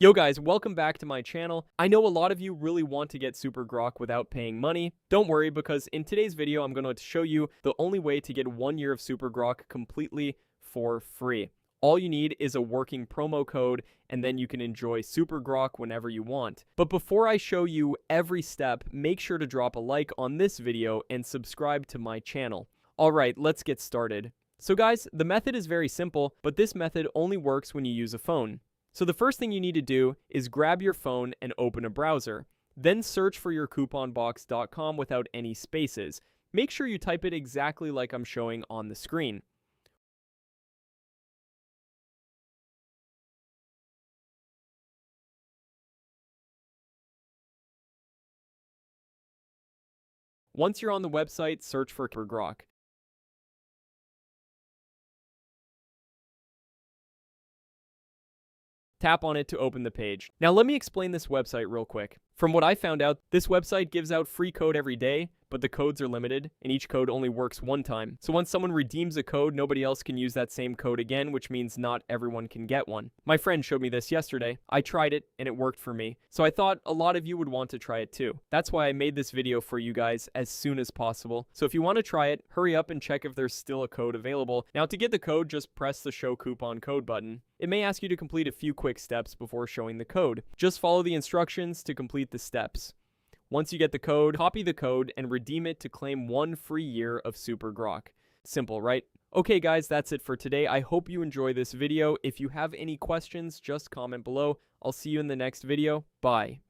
Yo guys, welcome back to my channel. I know a lot of you really want to get SuperGrok without paying money. Don't worry, because in today's video, I'm going to show you the only way to get 1 year of SuperGrok completely for free. All you need is a working promo code, and then you can enjoy SuperGrok whenever you want. But before I show you every step, make sure to drop a like on this video and subscribe to my channel. Alright, let's get started. So guys, the method is very simple, but this method only works when you use a phone. So the first thing you need to do is grab your phone and open a browser. Then search for your couponbox.com without any spaces. Make sure you type it exactly like I'm showing on the screen. Once you're on the website, search for GROK. Tap on it to open the page. Now let me explain this website real quick. From what I found out, this website gives out free code every day, but the codes are limited, and each code only works one time. So once someone redeems a code, nobody else can use that same code again, which means not everyone can get one. My friend showed me this yesterday. I tried it, and it worked for me. So I thought a lot of you would want to try it too. That's why I made this video for you guys as soon as possible. So if you want to try it, hurry up and check if there's still a code available. Now to get the code, just press the Show Coupon Code button. It may ask you to complete a few quick steps before showing the code. Just follow the instructions to complete the steps. Once you get the code, copy the code and redeem it to claim 1 free year of SuperGrok. Simple, right? Okay guys, that's it for today. I hope you enjoy this video. If you have any questions, just comment below. I'll see you in the next video. Bye.